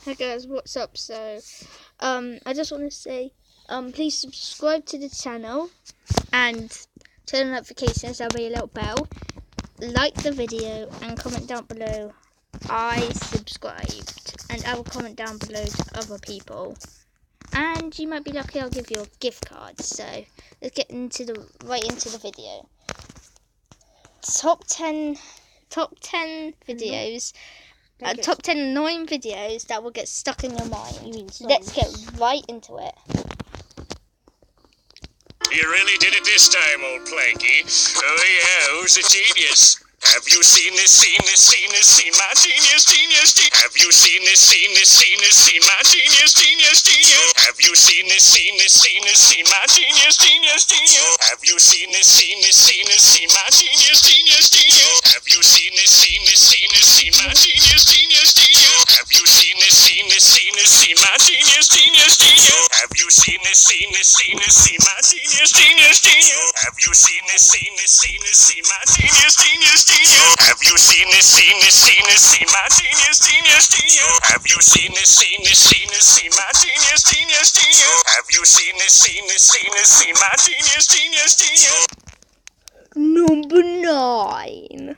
Hey guys, what's up? So, I just want to say, please subscribe to the channel and turn on notifications. There'll be a little bell. Like the video and comment down below. I subscribed, and I will comment down below to other people. And you might be lucky. I'll give you a gift card. So let's get right into the video. Top 10 videos. Top 10 annoying videos that will get stuck in your mind. Let's get right into it. You really did it this time, old Planky. Oh yeah, who's a genius? Have you seen this, my genius? Have you seen this, my genius? Have you seen this, my genius? Have you seen this, my genius? Have you seen this, my genius? Have you seen this, my genius? Have you seen this, my genius? Have you seen this, my genius? Have you seen this, my genius? Have you seen this, my genius? Have you seen this, my genius? Number 9.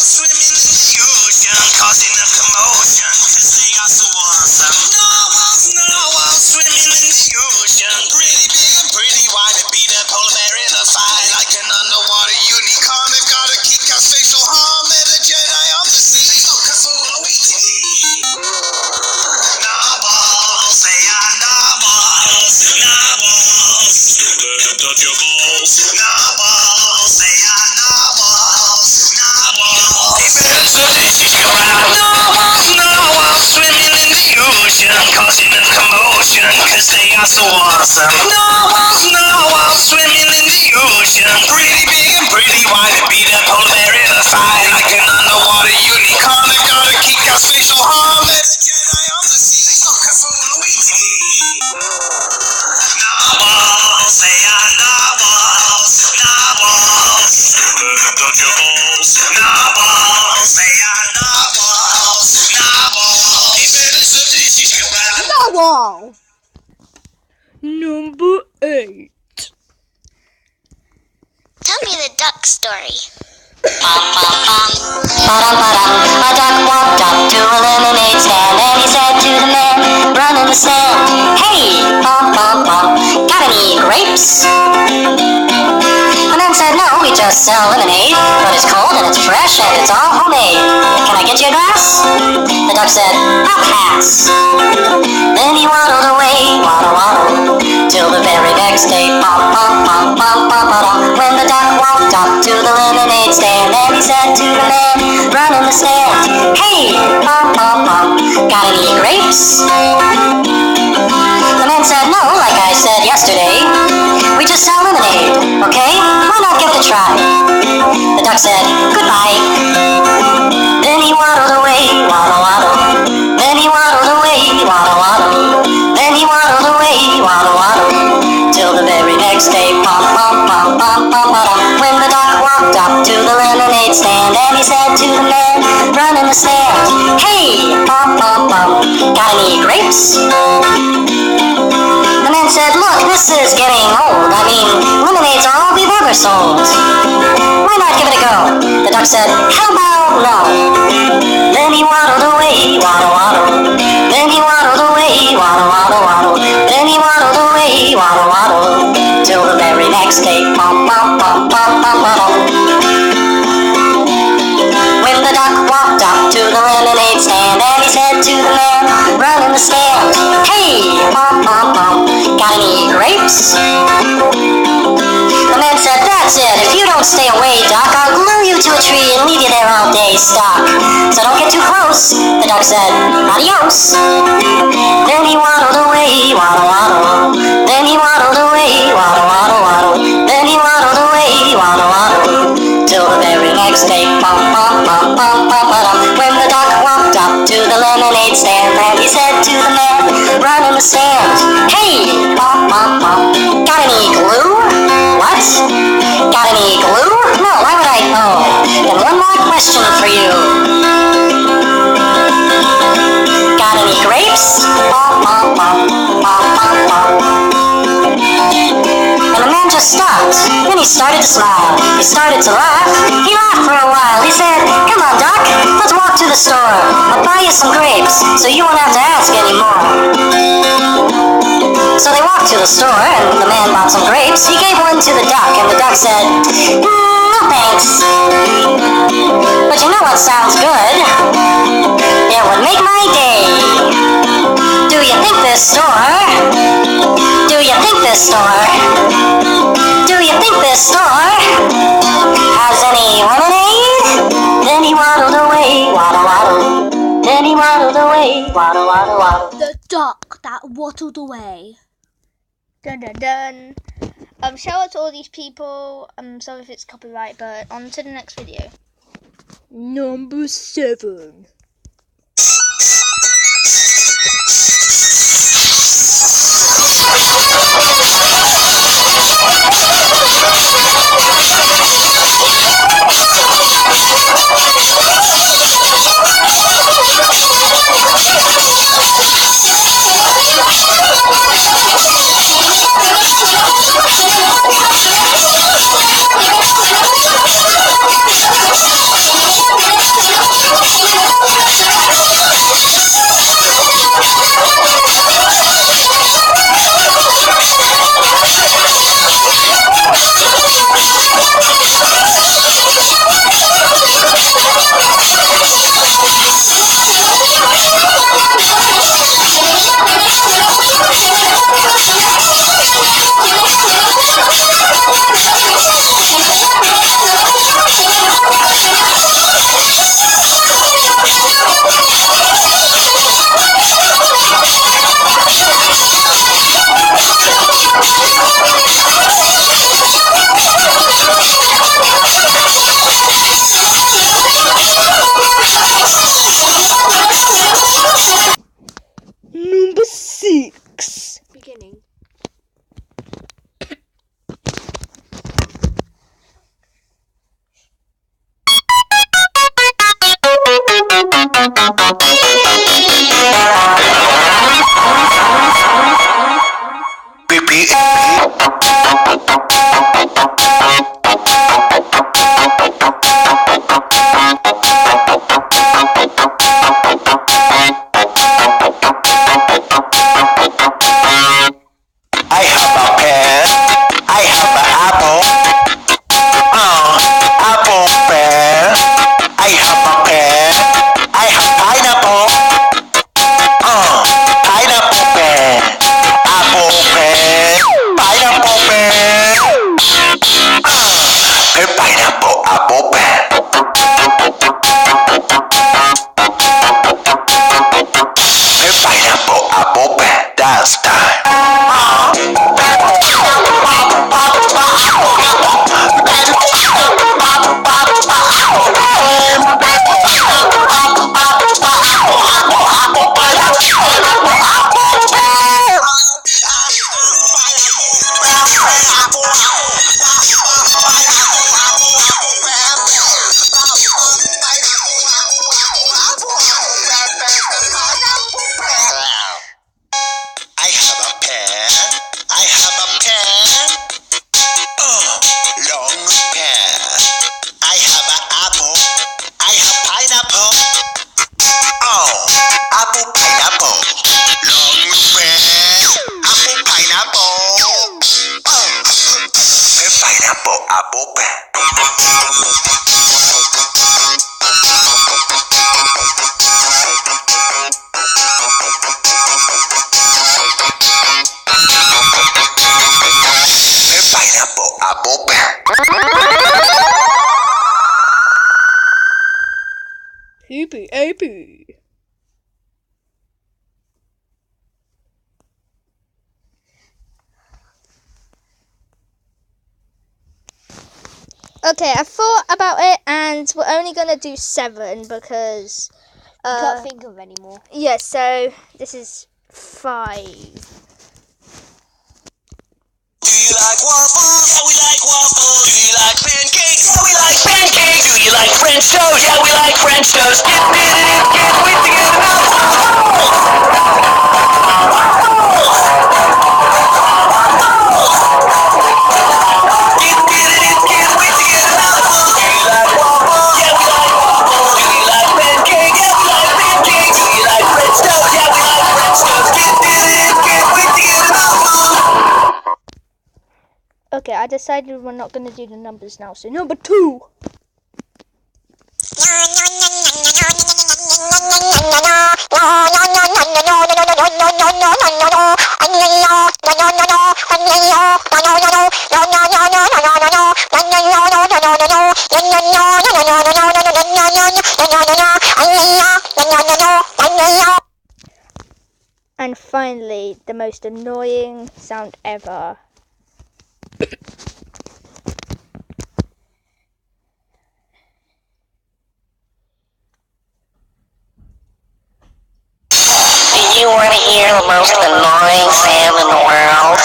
Swimming in the ocean, causing a commotion, 'cause they are so awesome. Narwhals swimming in the ocean, pretty big and pretty wide, and beat a polar bear in a fight. Like an underwater unicorn, they've got a kick out facial harm. They're the Jedi of the sea, so Cthulhu narwhals, they are narwhals, don't touch your balls. Narwhals, they are narwhals. Narwhals swimming in the ocean, causing a commotion, 'cause they are so awesome. Narwhals swimming in the ocean, pretty big and pretty wide, and beat a polar bear in a fight. Like an underwater unicorn, they got a kick out facial harm. They're the Jedi of the sea, so Cthulhu narwhals, they are narwhals. Don't touch your balls. Narwhals, they are narwhals. Narwhal. Number 8. Tell me the duck story. A duck walked up to a lemonade stand, and he said to the man running the stand, "Hey, got any grapes?" The man said, "No, we just sell lemonade, but it's cold and it's fresh and it's all homemade. Can I get you a glass?" The duck said, "I'll pass." Then he waddled away, waddle, till the very next day, when the duck walked up to the lemonade stand, and he said to the man running the stand, "Hey, got any grapes?" The man said, "No, like I said yesterday, we just sell lemonade, okay? Why not give it a try?" The duck said, "Goodbye." Then he waddled away, waddle, then he waddled away, waddle, then he waddled away, waddle, till the very next day, when the duck walked up to the lemonade stand, and he said to the man running the stand, "Hey, got any grapes?" The man said, "Look, this is getting old. I mean, lemonades are all we've ever sold. Why not give it a go?" The duck said, "How about no?" Then he waddled away, waddle, then he waddled away, waddle, then he waddled away, waddle, till the very next day, when the duck walked up to the lemonade stand, and he said to the man running the stand, "Hey, got any grapes?" The man said, "That's it. If you don't stay away, duck, I'll glue you to a tree and leave you there all day stuck. So don't get too close." The duck said, "Adios." Then he waddled away, waddle, then he waddled away, waddle, then he waddled away, waddle, till the very next day, when the duck walked up to the lemonade stand, and he said to the man running the stand, "Hey, got any glue?" "What? Got any glue? No, why would I? Oh, then one more question for you. Then he started to smile. He started to laugh. He laughed for a while. He said, "Come on, Doc, let's walk to the store. I'll buy you some grapes so you won't have to ask anymore." So they walked to the store, and the man bought some grapes. He gave one to the duck, and the duck said, "No thanks. But you know what sounds good? It would make my day. Do you think this store? Do you think this store? Do you think this store has any lemonade?" Then he waddled away, waddle waddle. Then he waddled away, waddle waddle waddle. The duck that waddled away. Dun dun dun. Shout out to all these people. I'm sorry if it's copyright, but on to the next video. Number 7. Number 6. Beginning. Hippie appy. Okay, I thought about it, and we're only gonna do 7 because Can't think of any more. yeah. So this is 5. Do you like waffles? Yeah, we like waffles. Do you like pancakes? Yeah, we like pancakes. Do you like French toast? Yeah, we like French toast. Can't wait to get about waffles. decided we're not going to do the numbers now. So number 2. And finally, the most annoying sound ever. Do you want to hear the most annoying sound in the world?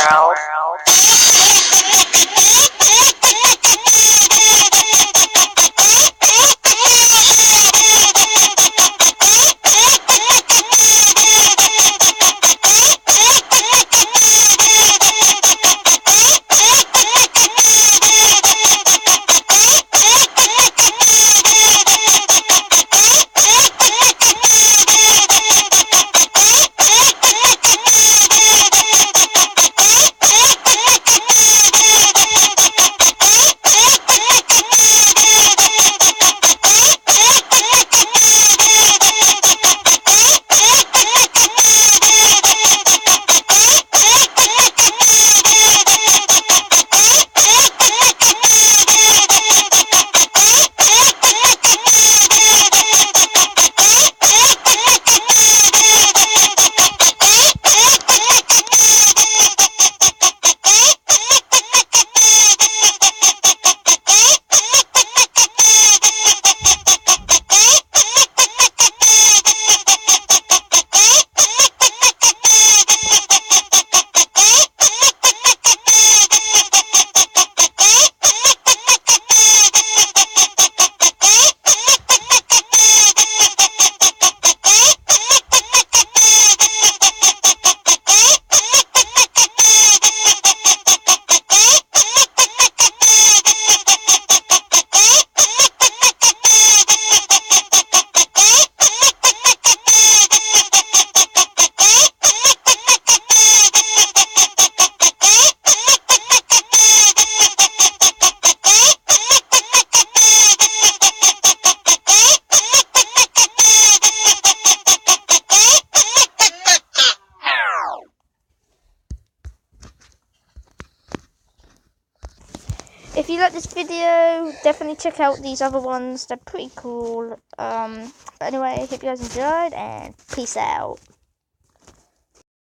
If you like this video, definitely check out these other ones. They're pretty cool. But anyway, hope you guys enjoyed, and peace out.